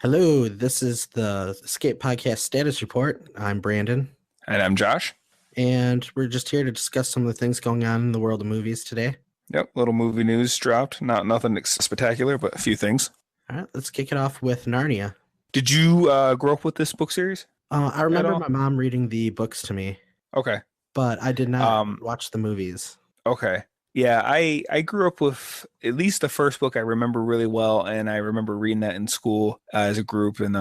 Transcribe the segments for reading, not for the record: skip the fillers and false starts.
Hello, this is the Escape Podcast Status Report. I'm Brandon, And I'm Josh. and we're just here to discuss some of the things going on in the world of movies today. Yep, little movie news dropped. Not nothing spectacular, but a few things. All right, let's kick it off with Narnia. Did you grow up with this book series I at remember all? my mom reading the books to me, Okay. but I did not Um, watch the movies. okay. Yeah, I grew up with at least the first book I remember really well, and I remember reading that in school as a group, and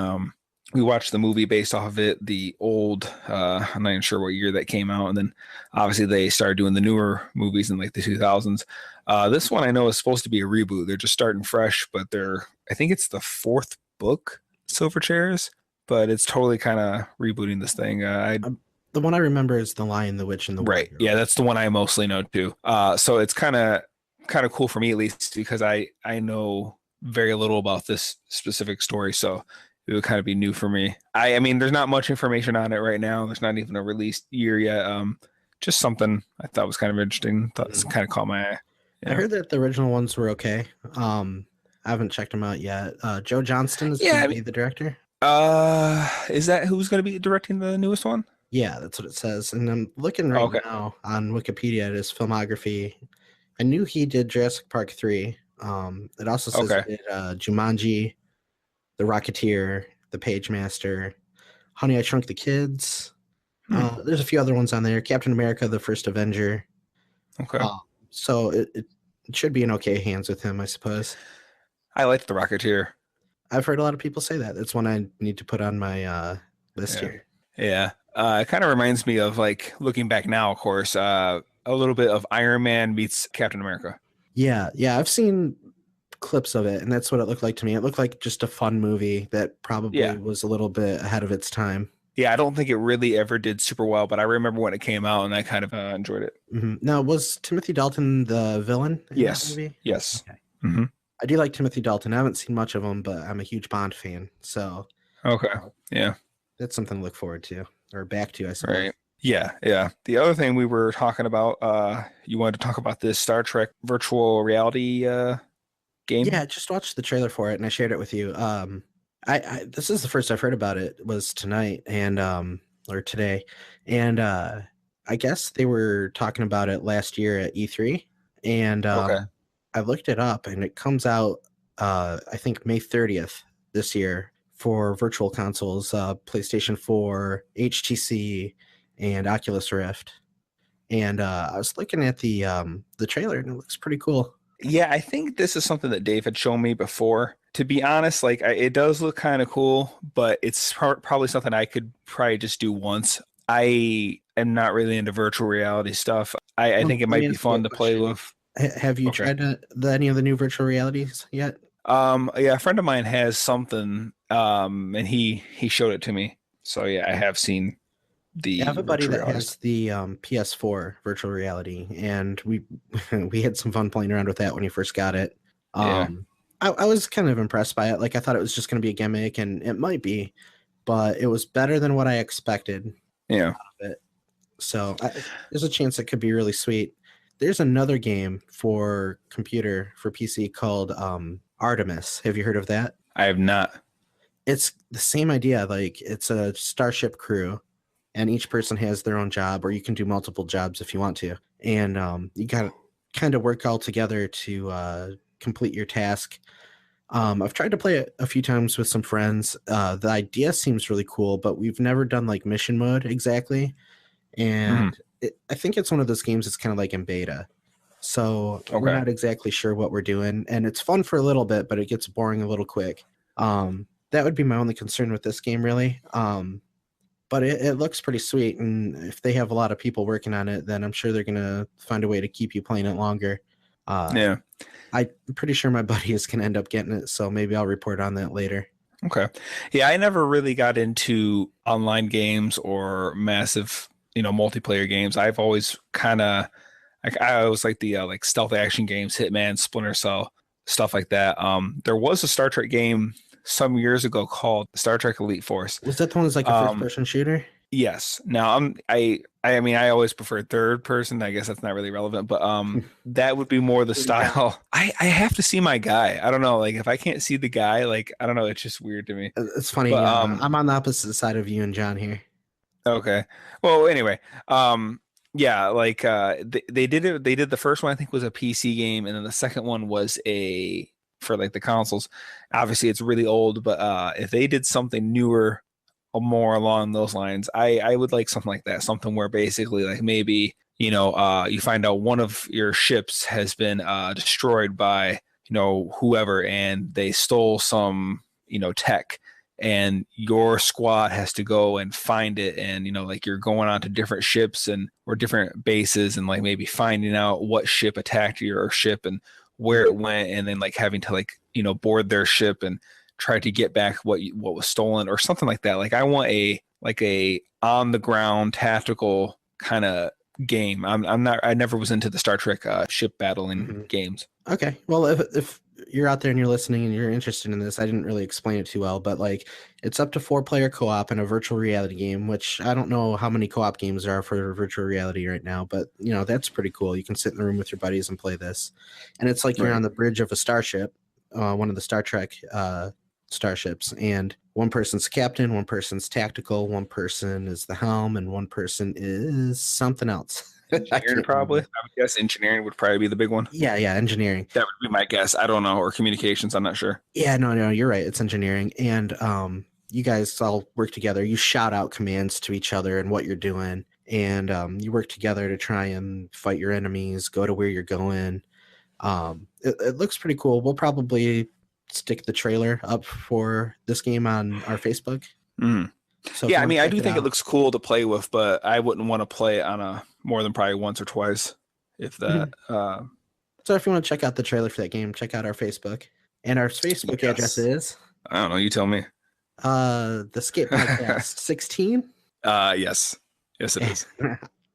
we watched the movie based off of it. The old, I'm not even sure what year that came out, and then obviously they started doing the newer movies in like the 2000s. This one I know is supposed to be a reboot. They're just starting fresh, but I think it's the fourth book, Silver Chairs, but it's totally kind of rebooting this thing. The one I remember is The Lion, the Witch, and the Right. Wardrobe. Yeah, that's the one I mostly know too. So it's kind of cool for me at least because I know very little about this specific story, so it would kind of be new for me. I mean, there's not much information on it right now. There's not even a released year yet. Just something I thought was kind of interesting. Thought Mhm. kind of caught my eye. I Yeah. heard that the original ones were okay. I haven't checked them out yet. Joe Johnston is Yeah. going I to mean, be the director. is that who's going to be directing the newest one? Yeah, that's what it says. And I'm looking Oh, right okay. now on Wikipedia at his filmography. I knew he did Jurassic Park 3. It also says he Okay. did Jumanji, The Rocketeer, The Pagemaster, Honey, I Shrunk the Kids. Hmm. There's a few other ones on there. Captain America, The First Avenger. Okay. Uh, so it should be in okay hands with him, I suppose. I liked the Rocketeer. I've heard a lot of people say that. That's one I need to put on my list Yeah. here. Yeah. It kind of reminds me of like looking back now, of course, a little bit of Iron Man meets Captain America. Yeah, I've seen clips of it, and that's what it looked like to me. It looked like just a fun movie that probably Yeah. was a little bit ahead of its time. Yeah. I don't think it really ever did super well, but I remember when it came out and I kind of enjoyed it. Now, was Timothy Dalton the villain in that Yes. movie? Yes. Okay. Hmm. I do like Timothy Dalton. I haven't seen much of him, but I'm a huge Bond fan, so Okay. uh, Yeah. that's something to look forward to or back to, I suppose. Right. Yeah. Yeah. The other thing we were talking about, you wanted to talk about this Star Trek virtual reality Yeah, game? I just watched the trailer for it and I shared it with you. I this is the first I've heard about it was tonight and or today, and I guess they were talking about it last year at E3, and Okay. I looked it up and it comes out I think May 30th this year for virtual consoles, PlayStation 4, HTC, and Oculus Rift. And I was looking at the trailer and it looks pretty cool. Yeah, I think this is something that Dave had shown me before. To be honest, like it does look kind of cool, but it's probably something I could probably just do once. I am not really into virtual reality stuff. I think it Let me might be ask you a fun to play question. with. Have you Okay. tried any of the new virtual realities yet? Yeah, a friend of mine has something, and he showed it to me. So yeah, I have seen Yeah, I have the a buddy virtual that reality has stuff. the PS4 virtual reality, and we we had some fun playing around with that when he first got it. Yeah, Um, I was kind of impressed by it. Like I thought it was just going to be a gimmick, and it might be, but it was better than what I expected of yeah. it. So there's a chance it could be really sweet. There's another game for computer for PC called Artemis. Have you heard of that? I have not. It's the same idea. Like it's a starship crew, and each person has their own job, or you can do multiple jobs if you want to. And you got to kind of work all together to complete your task. I've tried to play it a few times with some friends. The idea seems really cool, but we've never done like mission mode exactly. Mhm. And I think it's one of those games that's kind of like in beta. So we're Okay. not exactly sure what we're doing. And it's fun for a little bit, but it gets boring a little quick. That would be my only concern with this game, really. But it looks pretty sweet. And if they have a lot of people working on it, then I'm sure they're going to find a way to keep you playing it longer. Uh, Yeah. I'm pretty sure my buddy is going to end up getting it. So maybe I'll report on that later. Okay. Yeah, I never really got into online games or massive, multiplayer games. I've always kind of I always like the like stealth action games, Hitman, Splinter Cell, stuff like that. There was a Star Trek game some years ago called Star Trek Elite Force. Was that the one that's like a first Um, person shooter? Yes. Now I mean I always prefer third person. I guess that's not really relevant, but that would be more the style. I have to see my guy. I don't know, like if I can't see the guy, like I don't know, it's just weird to me. It's funny. But I'm on the opposite side of you and John here. okay. Well, anyway, yeah, like they did it. They did the first one I think was a PC game, and then the second one was a for like the consoles. Obviously, it's really old, but if they did something newer or more along those lines, I would like something like that. Something where basically like maybe you find out one of your ships has been destroyed by whoever, and they stole some tech, and your squad has to go and find it, and like you're going on to different ships and or different bases, and like maybe finding out what ship attacked your ship and where it went, and then like having to like board their ship and try to get back what was stolen or something like that. Like I want a on the ground tactical kind of game. I never was into the Star Trek ship battling games. Okay, well, if you're out there and you're listening and you're interested in this, I didn't really explain it too well, but like it's up to 4-player co-op in a virtual reality game, which I don't know how many co-op games there are for virtual reality right now, but that's pretty cool. You can sit in the room with your buddies and play this, and it's like you're on the bridge of a starship, one of the Star Trek starships, and one person's captain, one person's tactical, one person is the helm, and one person is something else. Engineering, probably. I would guess engineering would probably be the big one. Yeah, engineering. That would be my guess. I don't know, or communications. I'm not sure. Yeah, no, you're right. It's engineering, and you guys all work together. You shout out commands to each other and what you're doing, and you work together to try and fight your enemies, go to where you're going. It looks pretty cool. We'll probably stick the trailer up for this game on our Facebook. So yeah, I mean, I do think it looks cool to play with, but I wouldn't want to play it on a more than probably once or twice, if that. So if you want to check out the trailer for that game, check out our Facebook. And our Facebook address is? I don't know. You tell me. The Skate Podcast 16? Yes. Yes, it is.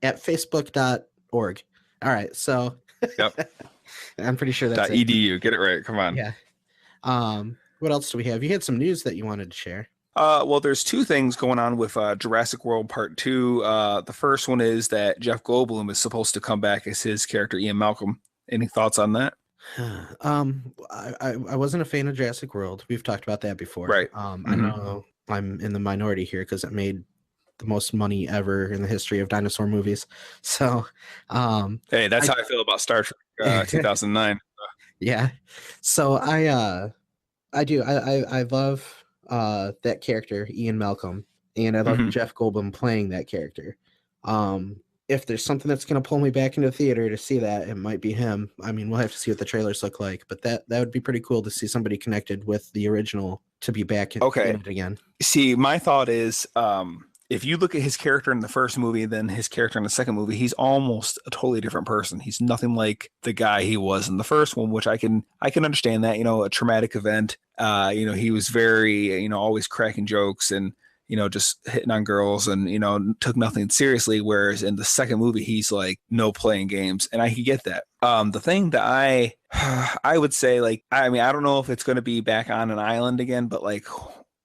At facebook.org. All right. So yep. I'm pretty sure that's .edu. Get it right. Come on. Yeah. What else do we have? You had some news that you wanted to share. Well, there's two things going on with Jurassic World Part 2. The first one is that Jeff Goldblum is supposed to come back as his character, Ian Malcolm. Any thoughts on that? I wasn't a fan of Jurassic World. We've talked about that before. Right. I know I'm in the minority here because it made the most money ever in the history of dinosaur movies. So, hey, that's how I feel about Star Trek 2009. Yeah. So I do. I love that character, Ian Malcolm, and I love Jeff Goldblum playing that character. If there's something that's going to pull me back into the theater to see that, it might be him. I mean, we'll have to see what the trailers look like, but that would be pretty cool to see somebody connected with the original to be back in it again. See, my thought is, if you look at his character in the first movie, then his character in the second movie, he's almost a totally different person. He's nothing like the guy he was in the first one, which I can understand that, a traumatic event. He was very, always cracking jokes and, just hitting on girls and, took nothing seriously. Whereas in the second movie, he's like, no playing games. And I can get that. The thing that I would say, like, I mean, I don't know if it's going to be back on an island again, but like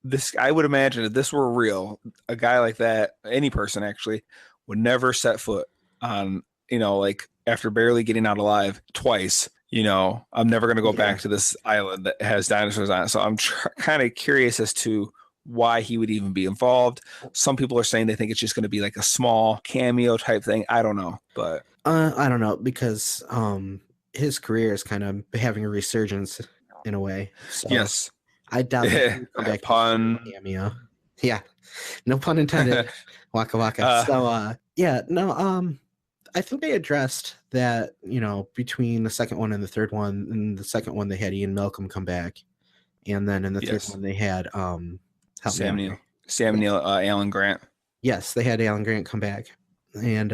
this, I would imagine if this were real, a guy like that, any person actually would never set foot on, like after barely getting out alive twice, I'm never going to go back to this island that has dinosaurs on it. So I'm kind of curious as to why he would even be involved. Some people are saying they think it's just going to be like a small cameo type thing. I don't know, but I don't know, because his career is kind of having a resurgence in a way. So yes, I doubt that pun cameo. Yeah, no pun intended. Waka waka. I think they addressed that, between the second one and the third one. In the second one, they had Ian Malcolm come back, and then in the third one, they had Sam Neill, Alan Grant. Yes, they had Alan Grant come back, and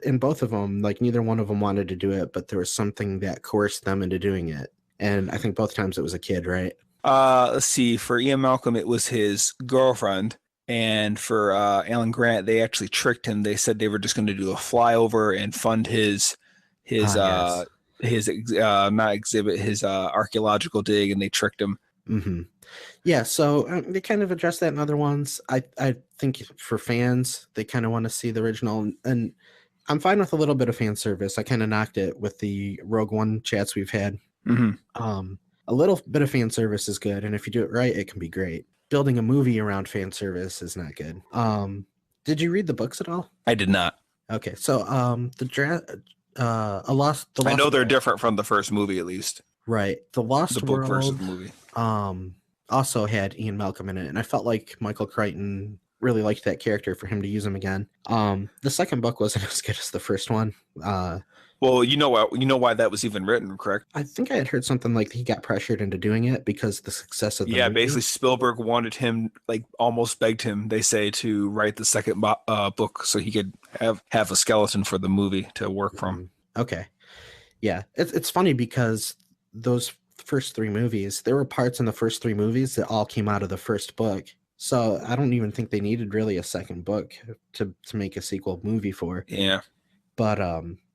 in both of them, like neither one of them wanted to do it, but there was something that coerced them into doing it. And I think both times it was a kid, right? Let's see. For Ian Malcolm, it was his girlfriend. And for Alan Grant, they actually tricked him. They said they were just going to do a flyover and fund his archaeological dig, and they tricked him. Yeah, so they kind of address that in other ones. I think for fans, they kind of want to see the original, and I'm fine with a little bit of fan service. I kind of knocked it with the Rogue One chats we've had. Mm-hmm. A little bit of fan service is good, and if you do it right, it can be great. Building a movie around fan service is not good. Did you read the books at all? I did not. Okay, so I know they're different from the first movie, at least. Right, the Lost The book World versus the movie. Also had Ian Malcolm in it, and I felt like Michael Crichton really liked that character for him to use him again. The second book wasn't as good as the first one. Well, you know why that was even written, correct? I think I had heard something like he got pressured into doing it because of the success of the movie. Basically Spielberg wanted him, like almost begged him, they say, to write the second book so he could have a skeleton for the movie to work from. Okay. Yeah, it's funny because those first three movies, there were parts in the first three movies that all came out of the first book. So I don't even think they needed really a second book to make a sequel movie for. Yeah. But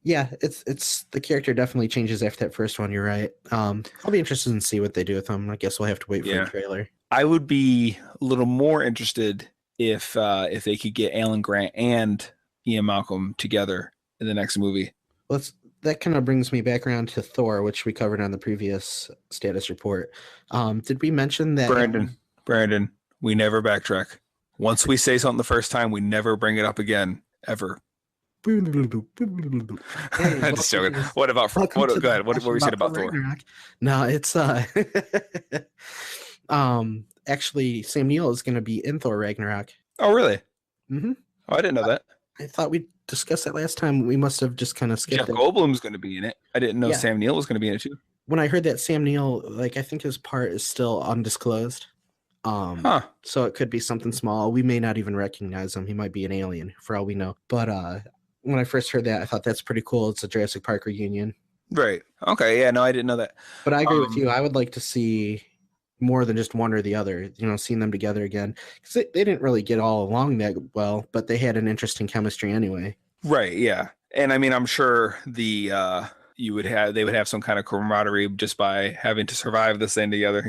yeah, it's the character definitely changes after that first one. You're right. I'll be interested in see what they do with them. I guess we'll have to wait for the trailer. I would be a little more interested if they could get Alan Grant and Ian Malcolm together in the next movie. That kind of brings me back around to Thor, which we covered on the previous status report. Did we mention that? Brandon, we never backtrack. Once we say something the first time, we never bring it up again, ever. Hey, just joking. What about go ahead. What were we saying about Thor? Ragnarok? No, it's actually Sam Neill is going to be in Thor Ragnarok. Oh, really? Mm-hmm. Oh, I didn't know that. I thought we discussed that last time. We must have just kind of skipped it. Goldblum's going to be in it. I didn't know Sam Neill was going to be in it too. When I heard that Sam Neill, like I think his part is still undisclosed. So it could be something small. We may not even recognize him. He might be an alien for all we know. But when I first heard that, I thought that's pretty cool. It's a Jurassic Park reunion. Right. Okay. Yeah, no, I didn't know that. But I agree with you. I would like to see more than just one or the other, seeing them together again. Because they didn't really get all along that well, but they had an interesting chemistry anyway. Right, yeah. And I mean, I'm sure they would have some kind of camaraderie just by having to survive this thing together,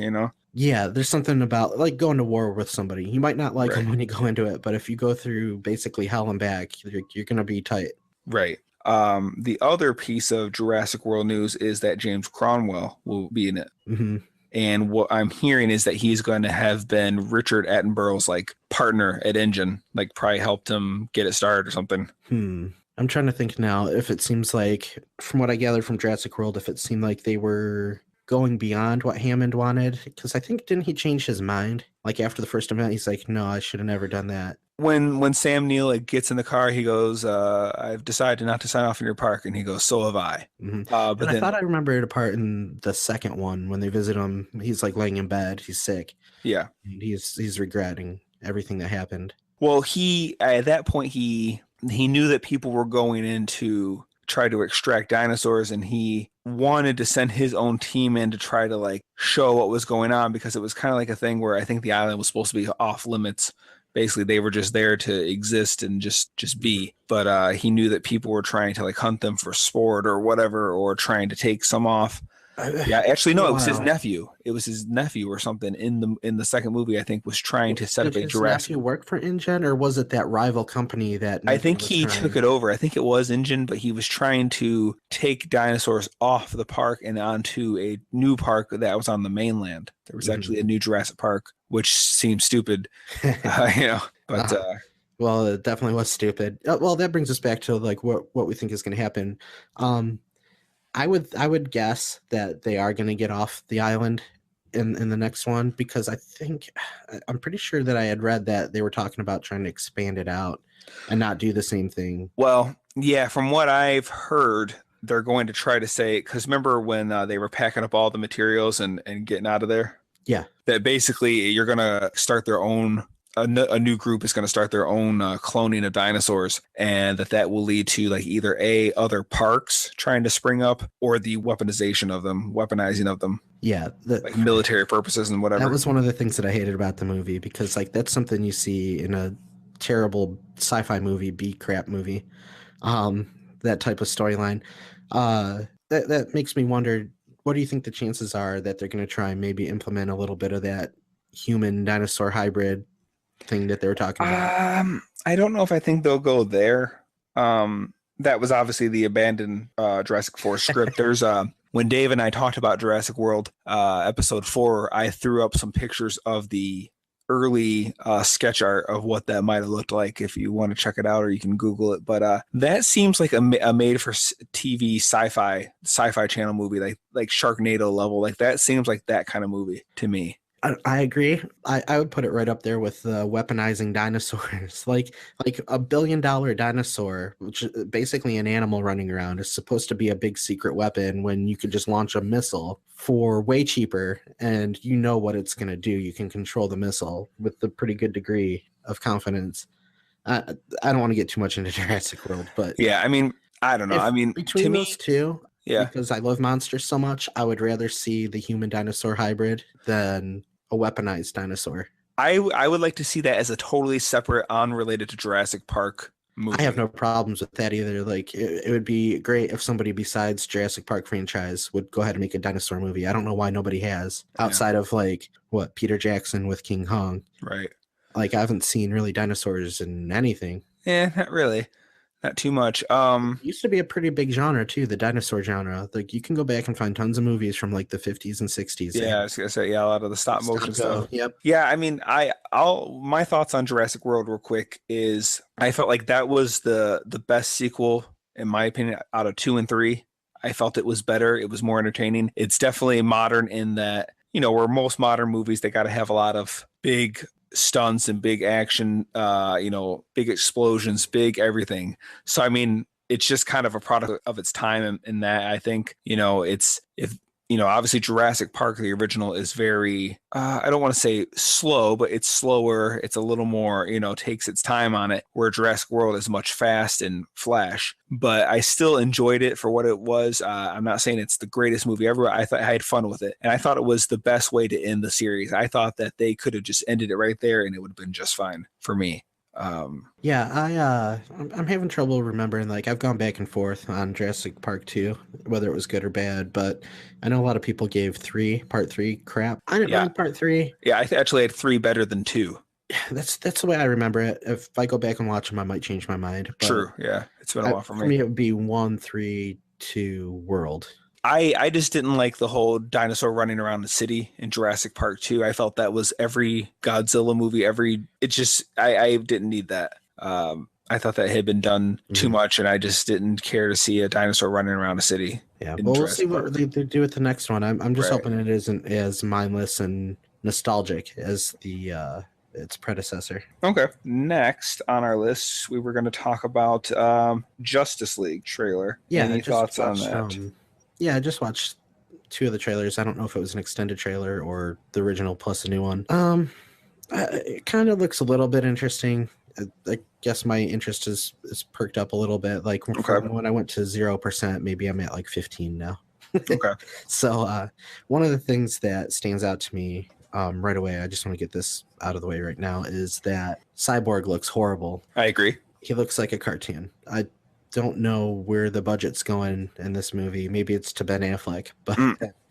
Yeah, there's something about like going to war with somebody. You might not like them when you go into it, but if you go through basically hell and back, you're going to be tight. Right. The other piece of Jurassic World news is that James Cromwell will be in it. Mm-hmm. And what I'm hearing is that he's going to have been Richard Attenborough's like partner at Engine, like probably helped him get it started or something. I'm trying to think now if it seems like, from what I gathered from Jurassic World, if it seemed like they were going beyond what Hammond wanted, because I think didn't he change his mind? Like after the first event, he's like, no, I should have never done that. When Sam Neill gets in the car, he goes, I've decided not to sign off in your park. And he goes, so have I. Mm-hmm. But I thought I remembered a part in the second one when they visit him. He's like laying in bed. He's sick. Yeah. And he's regretting everything that happened. Well, at that point, he knew that people were going in to try to extract dinosaurs, and he wanted to send his own team in to try to like show what was going on, because it was kind of like a thing where I think the island was supposed to be off limits. Basically, they were just there to exist and just be. But he knew that people were trying to like hunt them for sport or whatever, or trying to take some off. Yeah, actually, no, it was his nephew. It was his nephew or something in the second movie, I think, was trying to set up a Jurassic. Did his nephew work for InGen, or was it that rival company that? I think he took it over. I think it was InGen, but he was trying to take dinosaurs off the park and onto a new park that was on the mainland. There was actually a new Jurassic Park, which seems stupid, But well, it definitely was stupid. Well, that brings us back to like what we think is going to happen. I would guess that they are going to get off the island in the next one, because I'm pretty sure that I had read that they were talking about trying to expand it out and not do the same thing. Well, yeah, from what I've heard, they're going to try to say, because remember when they were packing up all the materials and getting out of there? Yeah. That basically you're going to start their own, a new group is going to start their own cloning of dinosaurs, and that will lead to like either other parks trying to spring up, or the weaponizing of them. Yeah. Like military purposes and whatever. That was one of the things that I hated about the movie, because like that's something you see in a terrible sci-fi movie, B crap movie. That type of storyline. That makes me wonder, what do you think the chances are that they're going to try and maybe implement a little bit of that human dinosaur hybrid thing that they were talking about? I don't know if I think they'll go there. That was obviously the abandoned Jurassic 4 script. There's when Dave and I talked about Jurassic World episode 4, I threw up some pictures of the early sketch art of what that might have looked like. If you want to check it out, or you can Google it. But that seems like a made for TV sci-fi channel movie, like Sharknado level. Like that seems like that kind of movie to me. I agree. I would put it right up there with weaponizing dinosaurs. like $1 billion dinosaur, which is basically an animal running around, is supposed to be a big secret weapon when you could just launch a missile for way cheaper, and you know what it's going to do. You can control the missile with a pretty good degree of confidence. I don't want to get too much into Jurassic World, but yeah, I mean, I don't know. I mean, between those two, yeah, because I love monsters so much, I would rather see the human dinosaur hybrid than a weaponized dinosaur. I would like to see that as a totally separate, unrelated to Jurassic Park movie. I have no problems with that either. Like it would be great if somebody besides Jurassic Park franchise would go ahead and make a dinosaur movie. I don't know why nobody has outside of like what Peter Jackson with King Kong. Right. Like I haven't seen really dinosaurs in anything. Yeah, not really. Not too much. It used to be a pretty big genre too, the dinosaur genre. Like you can go back and find tons of movies from like the 50s and 60s. Yeah, I was gonna say, yeah, a lot of the stop motion stuff. Yep. Yeah, I mean, I'll my thoughts on Jurassic World real quick is I felt like that was the best sequel in my opinion out of 2 and 3. I felt it was better. It was more entertaining. It's definitely modern in that, you know, where most modern movies, they got to have a lot of big stunts and big action, you know, big explosions, big everything. So, I mean, it's just kind of a product of its time in that I think, you know, obviously Jurassic Park, the original, is very, I don't want to say slow, but it's slower. It's a little more, you know, takes its time on it, where Jurassic World is much fast and flash. But I still enjoyed it for what it was. I'm not saying it's the greatest movie ever. I thought I had fun with it. And I thought it was the best way to end the series. I thought that they could have just ended it right there and it would have been just fine for me. Yeah, I'm having trouble remembering. Like I've gone back and forth on Jurassic Park 2, whether it was good or bad, but I know a lot of people gave part 3 crap. I didn't mind part 3. Yeah, I actually had 3 better than 2. That's the way I remember it. If I go back and watch them, I might change my mind. But true. Yeah, it's been a while for me. For me, it would be 1, 3, 2, World. I just didn't like the whole dinosaur running around the city in Jurassic Park 2. I felt that was every Godzilla movie, I didn't need that. I thought that had been done too much, and I just didn't care to see a dinosaur running around a city. Yeah, well, we'll see what they do with the next one. I'm just hoping it isn't as mindless and nostalgic as its predecessor. Okay. Next on our list, we were going to talk about Justice League trailer. Yeah, any thoughts on that? Yeah, I just watched 2 of the trailers. I don't know if it was an extended trailer or the original plus a new one. It kind of looks a little bit interesting. I guess my interest is perked up a little bit. Like when I went to 0%, maybe I'm at like 15 now. Okay. So one of the things that stands out to me right away, I just want to get this out of the way right now, is that Cyborg looks horrible. I agree. He looks like a cartoon. I don't know where the budget's going in this movie. Maybe it's to Ben Affleck, but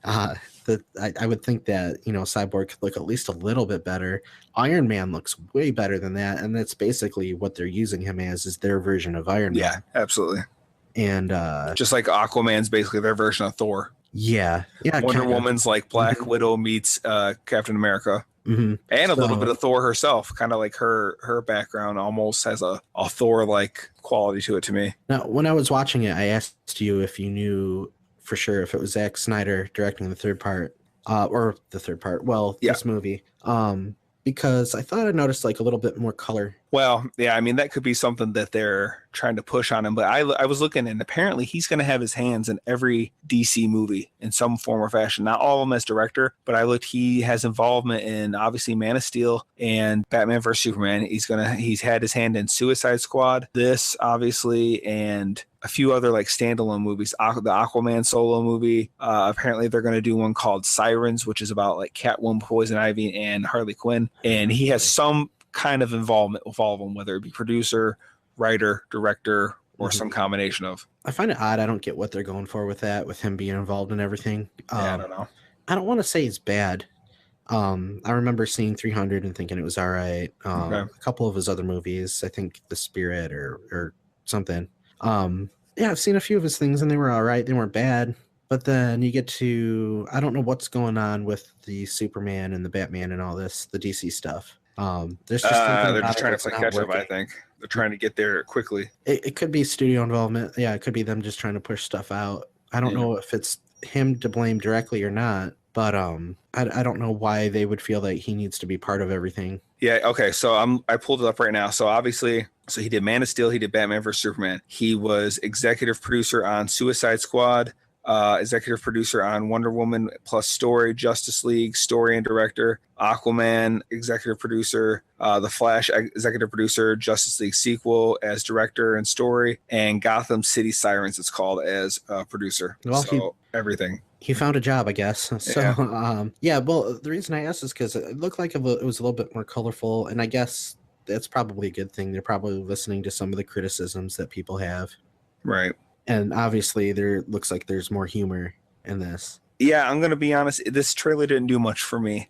I would think that, you know, Cyborg could look at least a little bit better. Iron Man looks way better than that, and that's basically what they're using him as, is their version of Iron Man. Yeah, absolutely. And just like Aquaman's basically their version of Thor. Yeah. Wonder Woman's like Black Widow meets Captain America. And a little bit of Thor herself, kind of like her background almost has a Thor-like quality to it to me. Now, when I was watching it, I asked you if you knew for sure if it was Zack Snyder directing the third part, this movie, because I thought I noticed like a little bit more color. Well, yeah, I mean, that could be something that they're trying to push on him. But I was looking, and apparently he's going to have his hands in every DC movie in some form or fashion. Not all of them as director, but I looked, he has involvement in obviously Man of Steel and Batman vs. Superman. He's had his hand in Suicide Squad, this obviously, and a few other like standalone movies. The Aquaman solo movie. Apparently they're going to do one called Sirens, which is about like Catwoman, Poison Ivy, and Harley Quinn. And he has some kind of involvement with all of them, whether it be producer, writer, director, or some combination of. I find it odd. I don't get what they're going for with that, with him being involved in everything. I don't know. I don't want to say it's bad, I remember seeing 300 and thinking it was all right. Okay. A couple of his other movies, I think The Spirit or something. Yeah, I've seen a few of his things and they were all right. They weren't bad. But then you get to, I don't know what's going on with the Superman and the Batman and all this, the DC stuff. There's just something They're about just it trying to that's play not catch up, I working. think. They're trying to get there quickly. It could be studio involvement. Yeah, it could be them just trying to push stuff out. I don't know if it's him to blame directly or not, but I don't know why they would feel like he needs to be part of everything. Yeah, okay. So I pulled it up right now. So obviously, so he did Man of Steel, he did Batman vs Superman. He was executive producer on Suicide Squad, executive producer on Wonder Woman plus story, Justice League, story and director, Aquaman, executive producer, The Flash, executive producer, Justice League sequel as director and story, and Gotham City Sirens, it's called, as producer. Well, so everything. He found a job, I guess. So, Yeah. Well, the reason I asked is because it looked like it was a little bit more colorful, and I guess that's probably a good thing. They're probably listening to some of the criticisms that people have. Right. And obviously, there looks like there's more humor in this. Yeah, I'm going to be honest. This trailer didn't do much for me.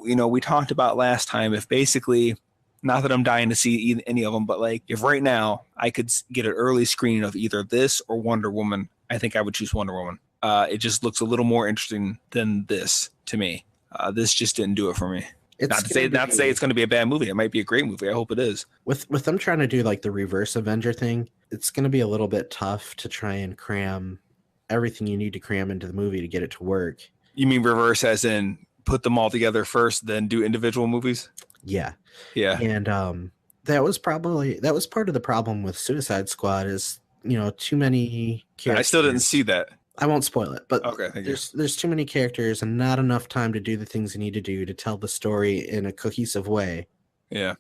We talked about last time, if basically, not that I'm dying to see any of them, but like if right now I could get an early screening of either this or Wonder Woman, I think I would choose Wonder Woman. It just looks a little more interesting than this to me. This just didn't do it for me. Not to say it's going to be a bad movie. It might be a great movie. I hope it is. With them trying to do like the reverse Avenger thing, it's going to be a little bit tough to try and cram everything you need to cram into the movie to get it to work. You mean reverse as in put them all together first, then do individual movies? Yeah. And that was part of the problem with Suicide Squad is, too many characters. I still didn't see that. I won't spoil it, but okay, there's too many characters and not enough time to do the things you need to do to tell the story in a cohesive way. Yeah.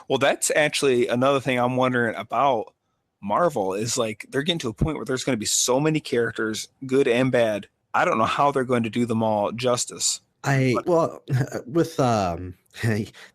Well, that's actually another thing I'm wondering about Marvel is like they're getting to a point where there's going to be so many characters, good and bad. I don't know how they're going to do them all justice. They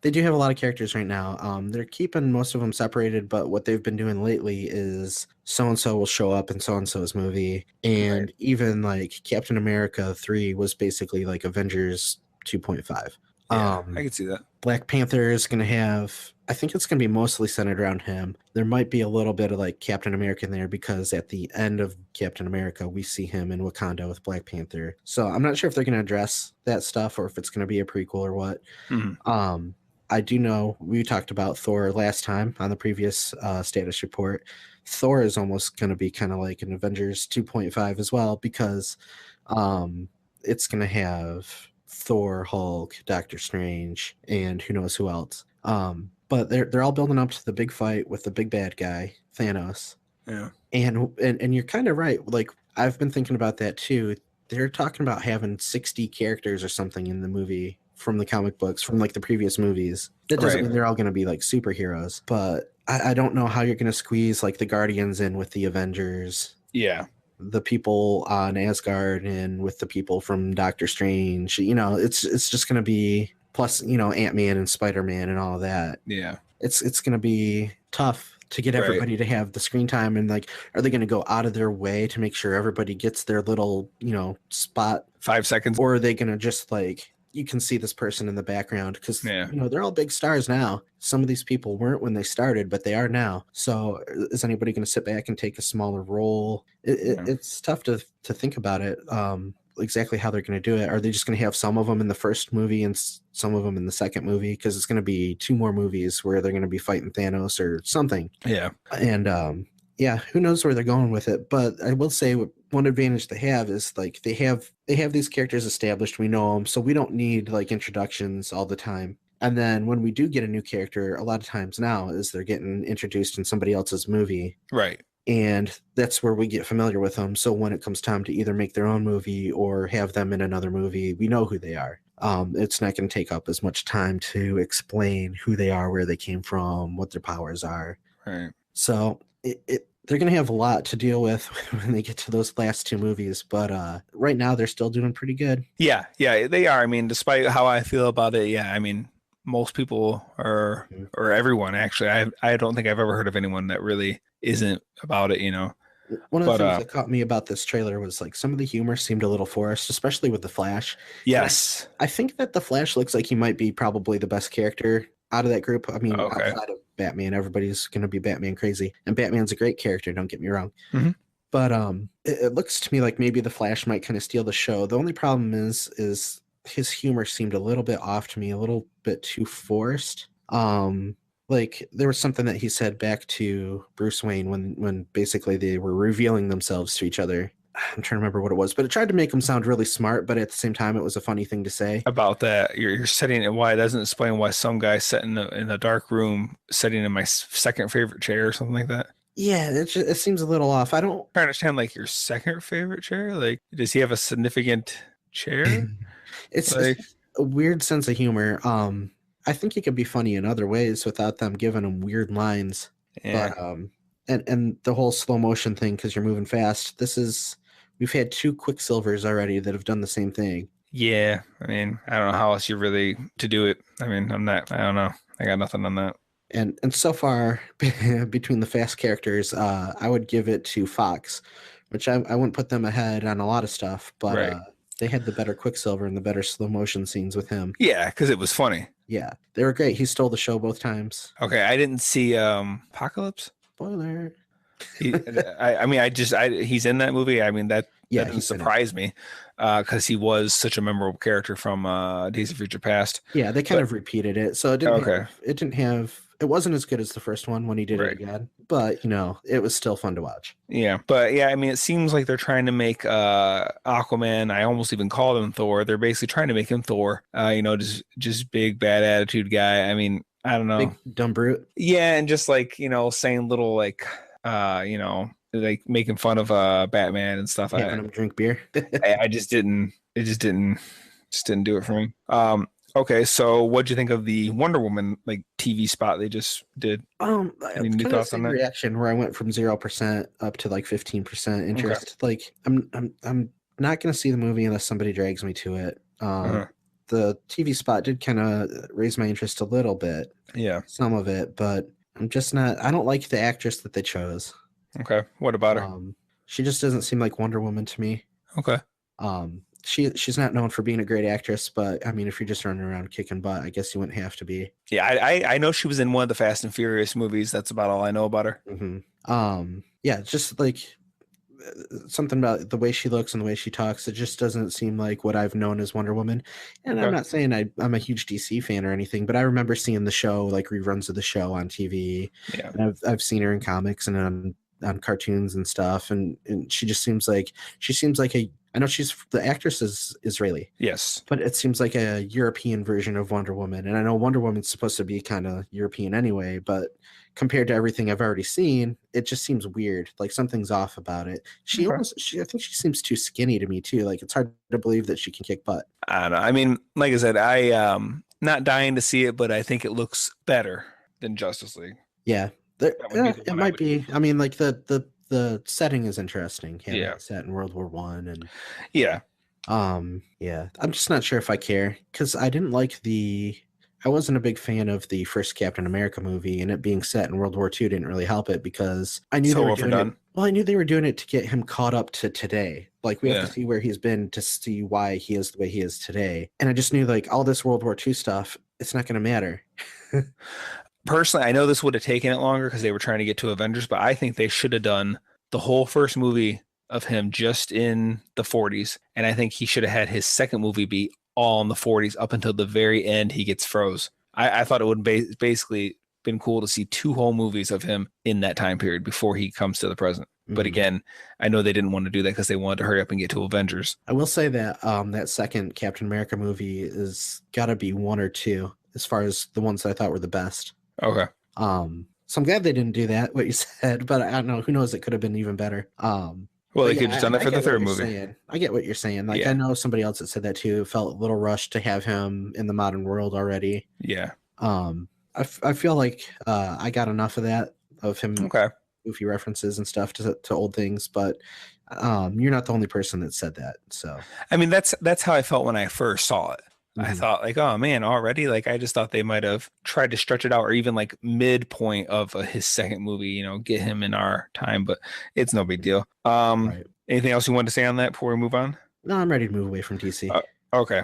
do have a lot of characters right now. They're keeping most of them separated, but what they've been doing lately is so-and-so will show up in so-and-so's movie. And even like Captain America 3 was basically like Avengers 2.5. Yeah, I can see that. Black Panther is going to have, I think it's going to be mostly centered around him. There might be a little bit of like Captain America in there because at the end of Captain America, we see him in Wakanda with Black Panther. So I'm not sure if they're going to address that stuff or if it's going to be a prequel or what. Mm-hmm. I do know we talked about Thor last time on the previous status report. Thor is almost going to be kind of like an Avengers 2.5 as well because it's going to have Thor, Hulk, Doctor Strange, and who knows who else. But they're all building up to the big fight with the big bad guy, Thanos. Yeah. And you're kind of right. Like I've been thinking about that too. They're talking about having 60 characters or something in the movie from the comic books from like the previous movies. That doesn't mean they're all going to be like superheroes, but I don't know how you're going to squeeze like the Guardians in with the Avengers. Yeah. The people on Asgard and with the people from Doctor Strange, it's just going to be plus, Ant-Man and Spider-Man and all of that. Yeah. It's going to be tough to get everybody to have the screen time. And like, are they going to go out of their way to make sure everybody gets their little, spot 5 seconds? Or are they going to just like, you can see this person in the background because, they're all big stars now. Some of these people weren't when they started, but they are now. So is anybody going to sit back and take a smaller role? It's tough to think about it. Exactly how they're going to do it. Are they just going to have some of them in the first movie and some of them in the second movie? Because it's going to be 2 more movies where they're going to be fighting Thanos or something. Yeah. And who knows where they're going with it. But I will say one advantage they have is like they have these characters established. We know them, so we don't need like introductions all the time. And then when we do get a new character, a lot of times now is they're getting introduced in somebody else's movie. Right. And that's where we get familiar with them. So when it comes time to either make their own movie or have them in another movie, we know who they are. It's not going to take up as much time to explain who they are, where they came from, what their powers are. Right. So they're going to have a lot to deal with when they get to those last 2 movies. But right now, they're still doing pretty good. Yeah, they are. I mean, despite how I feel about it, I mean, most people are, or everyone actually, I don't think I've ever heard of anyone that really isn't about it, One of the But things that caught me about this trailer was like some of the humor seemed a little forced, especially with the Flash. And yes. I think that the Flash looks like he might be probably the best character out of that group. I mean, Okay. outside of Batman, everybody's going to be Batman crazy, and Batman's a great character. Don't get me wrong. hmm But it looks to me like maybe the Flash might kind of steal the show. The only problem is his humor seemed a little bit off to me, a little bit too forced. Like there was something that he said back to Bruce Wayne when basically they were revealing themselves to each other. I'm trying to remember what it was, but it tried to make him sound really smart, but at the same time, it was a funny thing to say. About that, you're sitting and why it doesn't explain why some guy sat in a dark room sitting in my second favorite chair or something like that. Yeah, it seems a little off. I don't. I understand like your second favorite chair. Like, does he have a significant chair? It's Like, just a weird sense of humor. I think he could be funny in other ways without them giving him weird lines. yeah, But and the whole slow motion thing because you're moving fast. We've had two Quicksilvers already that have done the same thing. yeah. I mean, I don't know how else you really to do it. I mean, I don't know. I got nothing on that. And so far between the fast characters, I would give it to Fox, which I wouldn't put them ahead on a lot of stuff, but Right. they had the better Quicksilver and the better slow motion scenes with him. Yeah, because it was funny. Yeah, they were great. He stole the show both times. Okay, I didn't see Apocalypse. Spoiler. He, I mean, he's in that movie. I mean, that Yeah, doesn't he's in it. surprise me because he was such a memorable character from Days of Future Past. Yeah, they kind But- of repeated it, so Okay. it wasn't as good as the first one when he did Right. it again, but it was still fun to watch. Yeah, but yeah, I mean, it seems like they're trying to make Aquaman. I almost even called him Thor. They're basically trying to make him Thor. Just big bad attitude guy. I mean, I don't know. Big dumb brute. Yeah, and just like saying little like like making fun of Batman and stuff. Having him drink beer. I just didn't. It just didn't do it for me. Okay, so what'd you think of the Wonder Woman like TV spot they just did? Any new Kind of the thoughts on same that? reaction where I went from 0% up to like 15% interest. Like I'm not gonna see the movie unless somebody drags me to it. Uh-huh. The TV spot did kind of raise my interest a little bit, Yeah. some of it, but I'm just not. I don't like the actress that they chose. Okay. What about her? She just doesn't seem like Wonder Woman to me. Okay. She's not known for being a great actress, but I mean, if you're just running around kicking butt, I guess you wouldn't have to be. Yeah, I know she was in one of the Fast and Furious movies. That's about all I know about her. Yeah, just like something about the way she looks and the way she talks. It just doesn't seem like what I've known as Wonder Woman. And I'm Okay. not saying I'm a huge DC fan or anything, but I remember seeing the show, like reruns of the show on TV. Yeah. And I've seen her in comics and on cartoons and stuff. And she just seems like I know the actress is Israeli, Yes. but it seems like a European version of Wonder Woman. And I know Wonder Woman's supposed to be kind of European anyway, but compared to everything I've already seen, it just seems weird. Like something's off about it. Okay. I think she seems too skinny to me too. Like it's hard to believe that she can kick butt. I don't know. I mean, like I said, I not dying to see it, but I think it looks better than Justice League. Yeah, That would be the it one I might would be. I mean, like the setting is interesting. Having Yeah. it set in World War One and Yeah. yeah, I'm just not sure if I care because I wasn't a big fan of the first Captain America movie, and it being set in World War II didn't really help it because I knew So they were doing it. overdone. Well, I knew they were doing it to get him caught up to today. Like we have Yeah. to see where he's been to see why he is the way he is today. And I just knew like all this World War II stuff, it's not going to matter. Personally, I know this would have taken it longer because they were trying to get to Avengers, but I think they should have done the whole first movie of him just in the 40s. And I think he should have had his second movie be all in the 40s up until the very end he gets froze. I thought it would basically been cool to see two whole movies of him in that time period before he comes to the present. But Mhm. again, I know they didn't want to do that because they wanted to hurry up and get to Avengers. I will say that that second Captain America movie is got to be one or two as far as the ones that I thought were the best. Okay. So I'm glad they didn't do that, what you said, but I don't know. Who knows? It could have been even better. Well, But they yeah, could have done that I for the get what third you're movie. saying. I get what you're saying. Like Yeah. I know somebody else that said that too. It felt a little rushed to have him in the modern world already. Yeah. I feel like I got enough of that of him Okay. goofy references and stuff to old things, but you're not the only person that said that. So I mean, that's how I felt when I first saw it. I thought like, oh man, already? Like I just thought they might have tried to stretch it out or even like midpoint of his second movie, get him in our time, but it's no big deal. Right. Anything else you wanted to say on that before we move on? No, I'm ready to move away from DC. Okay.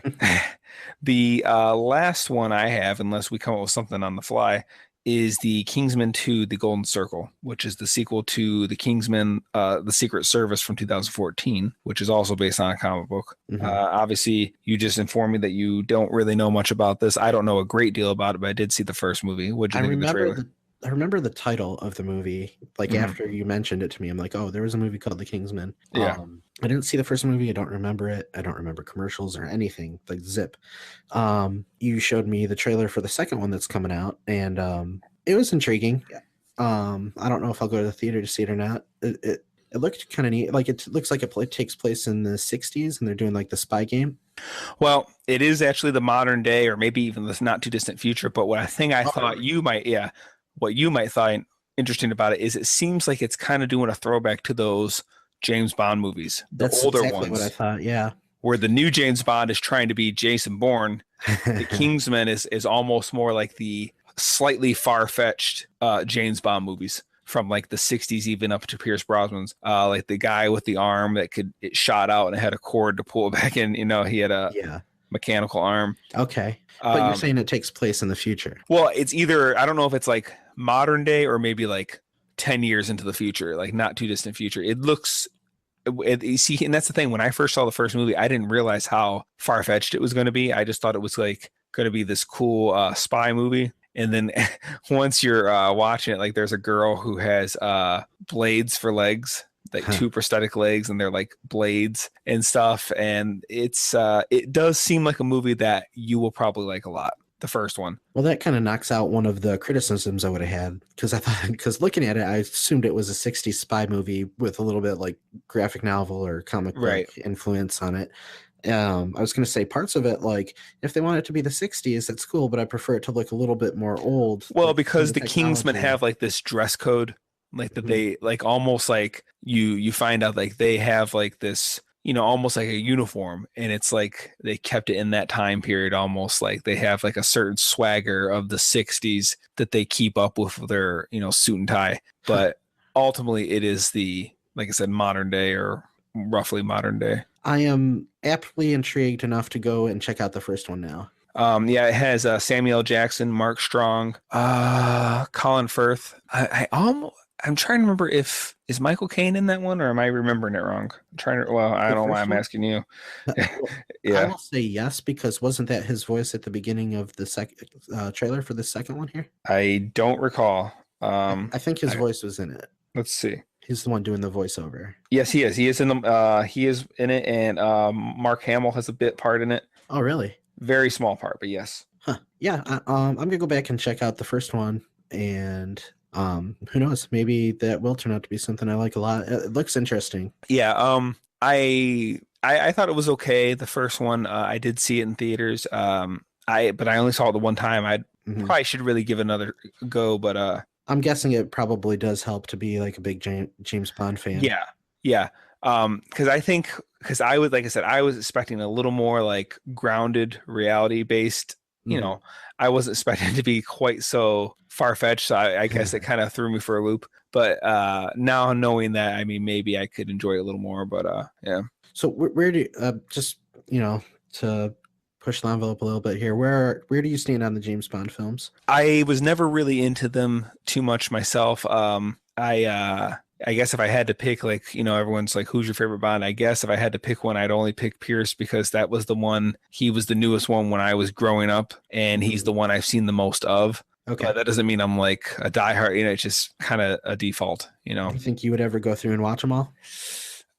The last one I have, unless we come up with something on the fly, is the Kingsman 2, The Golden Circle, which is the sequel to the Kingsman, The Secret Service from 2014, which is also based on a comic book. Obviously, you just informed me that you don't really know much about this. I don't know a great deal about it, but I did see the first movie. What did you think of the trailer? I remember the title of the movie. Like after you mentioned it to me, I'm like, oh, there was a movie called The Kingsman. Yeah. I didn't see the first movie. I don't remember it. I don't remember commercials or anything. Like zip. You showed me the trailer for the second one that's coming out, and it was intriguing. I don't know if I'll go to the theater to see it or not. It looked kind of neat. Like it looks like it takes place in the 60s, and they're doing like the spy game. Well, it is actually the modern day, or maybe even the not too distant future. But what I thought you might, what you might find interesting about it is it seems like it's kind of doing a throwback to those James Bond movies, That's older exactly ones. What I thought, yeah. Where the new James Bond is trying to be Jason Bourne. The Kingsman is almost more like the slightly far-fetched James Bond movies from like the 60s even up to Pierce Brosnan's. Like the guy with the arm that it shot out and it had a cord to pull it back in. He had a mechanical arm. Okay. But you're saying it takes place in the future. Well, it's either, I don't know if it's like modern day or maybe like 10 years into the future, like not too distant future. It looks, you see, and that's the thing. When I first saw the first movie, I didn't realize how far-fetched it was going to be. I just thought it was like going to be this cool spy movie. And then once you're watching it, like there's a girl who has blades for legs, like two prosthetic legs, and they're like blades and stuff. And it does seem like a movie that you will probably like a lot. The first one. Well, that kind of knocks out one of the criticisms I would have had because looking at it, I assumed it was a 60s spy movie with a little bit like graphic novel or comic book influence on it. I was going to say parts of it, like if they want it to be the 60s, that's cool, but I prefer it to look a little bit more old. Well, like, because the Kingsmen have like this dress code, like that they like almost like you find out like they have like this, almost like a uniform, and it's like they kept it in that time period, almost like they have like a certain swagger of the 60s that they keep up with their, suit and tie. But ultimately it is the, like I said, modern day or roughly modern day. I am aptly intrigued enough to go and check out the first one now. It has Samuel L. Jackson, Mark Strong, Colin Firth. I'm trying to remember is Michael Caine in that one, or am I remembering it wrong? I don't know why I'm asking you. I will say yes, because wasn't that his voice at the beginning of the second trailer for the second one here? I don't recall. I think his voice was in it. Let's see. He's the one doing the voiceover. Yes, he is. He is in it, and Mark Hamill has a bit part in it. Oh, really? Very small part, but yes. Huh. Yeah. I'm gonna go back and check out the first one, and who knows? Maybe that will turn out to be something I like a lot. It looks interesting. Yeah. I thought it was okay. The first one, I did see it in theaters. But I only saw it the one time. I probably should really give it another go, but I'm guessing it probably does help to be like a big James Bond fan. Yeah. Because I would, like I said, I was expecting a little more like grounded, reality based. I wasn't expecting it to be quite so far fetched. So I guess it kind of threw me for a loop. But now knowing that, I mean, maybe I could enjoy it a little more. But yeah. So where do just to push the envelope a little bit here, where do you stand on the James Bond films? I was never really into them too much myself. I guess if I had to pick, like, everyone's like, who's your favorite Bond? I guess if I had to pick one, I'd only pick Pierce, because that was the one, he was the newest one when I was growing up, and he's the one I've seen the most of. Okay. But that doesn't mean I'm like a diehard, it's just kind of a default, Do you think you would ever go through and watch them all?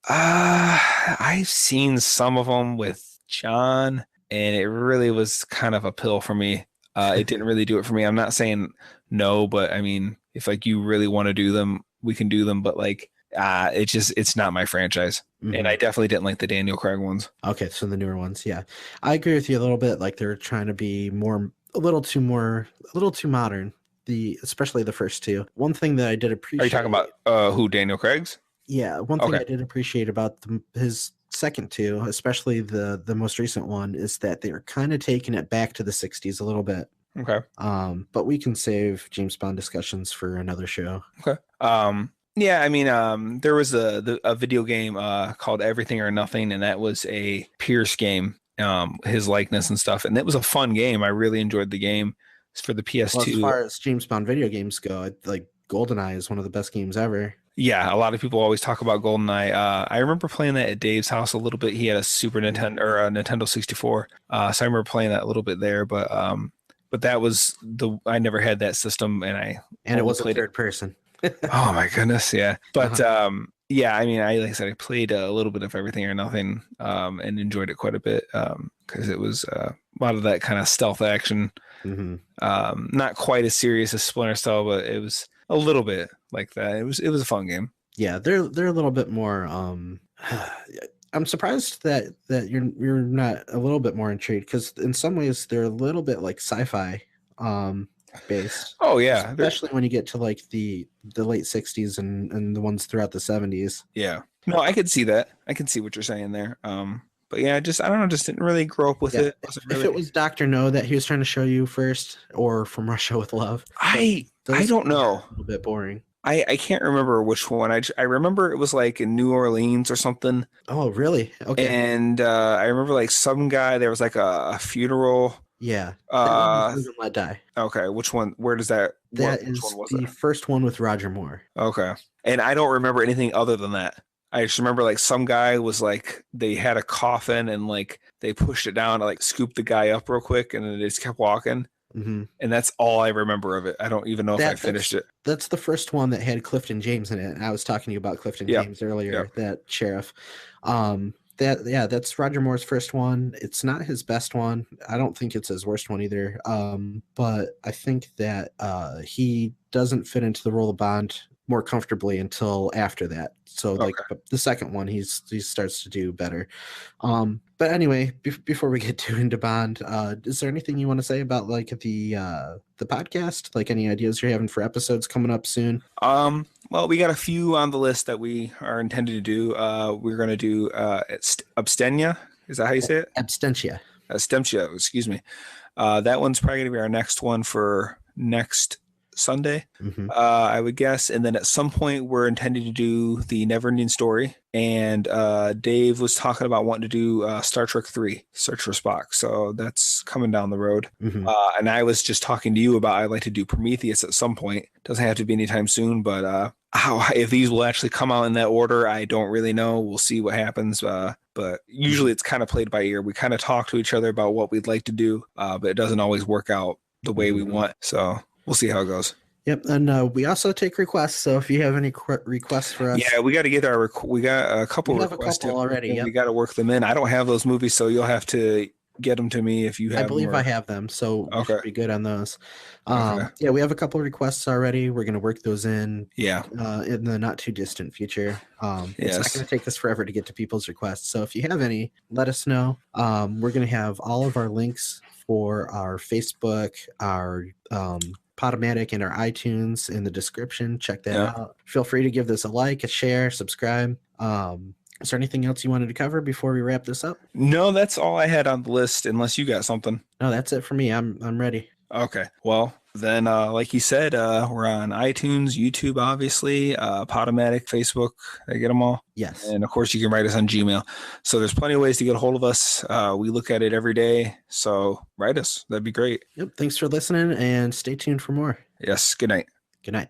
I've seen some of them with John, and it really was kind of a pill for me. It didn't really do it for me. I'm not saying no, but I mean, if like you really want to do them, we can do them. But like, it's not my franchise. And I definitely didn't like the Daniel Craig ones. Okay, so the newer ones, yeah. I agree with you a little bit. Like they're trying to be a little too modern. Especially the first two. One thing that I did appreciate. Are you talking about who, Daniel Craig's? Yeah, one thing I did appreciate about his second two, especially the most recent one, is that they're kind of taking it back to the 60s a little bit. Okay. But we can save James Bond discussions for another show. Okay. Yeah, I mean, there was a video game called Everything or Nothing, and that was a Pierce game, his likeness and stuff, and it was a fun game. I really enjoyed the game. It's for the PS2. Well, as far as James Bond video games go, like GoldenEye is one of the best games ever. Yeah, a lot of people always talk about GoldenEye. I remember playing that at Dave's house a little bit. He had a Super Nintendo or a Nintendo 64, so I remember playing that a little bit there. But that was I never had that system, and it was a third person. Oh my goodness, yeah. But yeah, I mean, like I said, I played a little bit of Everything or Nothing, and enjoyed it quite a bit, because it was a lot of that kind of stealth action. Mm-hmm. Not quite as serious as Splinter Cell, but it was a little bit like that. It was a fun game. Yeah, they're a little bit more. I'm surprised that you're not a little bit more intrigued, because in some ways they're a little bit like sci-fi based. Oh yeah, especially when you get to like the late 60s and the ones throughout the 70s. Yeah, no, I could see that. I can see what you're saying there. But yeah, I don't know, just didn't really grow up with it. If it was Dr. No that he was trying to show you first, or From Russia with Love, I don't know. A little bit boring. I can't remember which one. I remember it was like in New Orleans or something. Oh, really? Okay. And I remember like some guy, there was like a funeral. Yeah. Live and Let Die. Okay, which one? Where does that? That is the first one with Roger Moore. Okay, and I don't remember anything other than that. I just remember like some guy was like, they had a coffin and like they pushed it down to like scoop the guy up real quick, and then they just kept walking. Mm-hmm. And that's all I remember of it. I don't even know if I finished it. That's the first one that had Clifton James in it. I was talking to you about Clifton James earlier, that sheriff. That's Roger Moore's first one. It's not his best one. I don't think it's his worst one either. But I think that he doesn't fit into the role of Bond more comfortably until after that. So like the second one, he starts to do better. But anyway, before we get too into Bond, is there anything you want to say about like the podcast? Like any ideas you're having for episodes coming up soon? Well, we got a few on the list that we are intended to do. We're going to do Abstenia. Is that how you say it? Abstentia. Abstentia, excuse me. That one's probably going to be our next one for next Sunday, I would guess. And then at some point we're intending to do the Neverending Story, and Dave was talking about wanting to do Star Trek 3 Search for Spock, so that's coming down the road. And I was just talking to you about I'd like to do Prometheus at some point. Doesn't have to be anytime soon, but if these will actually come out in that order, I don't really know. We'll see what happens, but usually it's kind of played by ear. We kind of talk to each other about what we'd like to do, but it doesn't always work out the way we want, so we'll see how it goes. Yep, and we also take requests. So if you have any requests for us, we got to get we got a couple requests already. Yep. We got to work them in. I don't have those movies, so you'll have to get them to me if you have. I believe I have them, so we should be good on those. Okay. Yeah, we have a couple of requests already. We're going to work those in. Yeah. In the not too distant future. It's not going to take us forever to get to people's requests. So if you have any, let us know. We're going to have all of our links for our Facebook, our Podomatic, and our iTunes in the description. Check that out. Feel free to give this a like, a share, subscribe. Is there anything else you wanted to cover before we wrap this up? No, that's all I had on the list, unless you got something. No, that's it for me. I'm ready. Okay. Well, then, like you said, we're on iTunes, YouTube, obviously, Podomatic, Facebook. I get them all. Yes. And of course, you can write us on Gmail. So there's plenty of ways to get a hold of us. We look at it every day. So write us. That'd be great. Yep. Thanks for listening, and stay tuned for more. Yes. Good night. Good night.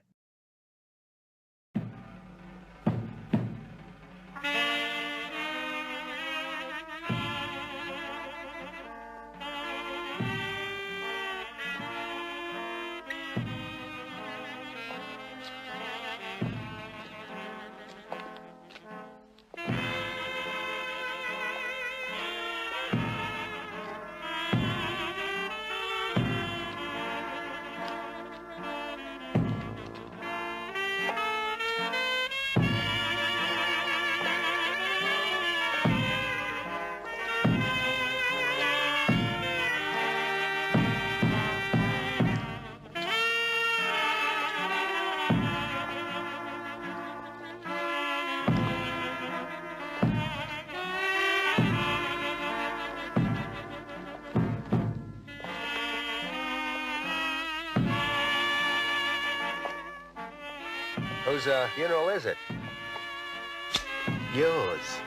Whose funeral is it? Yours.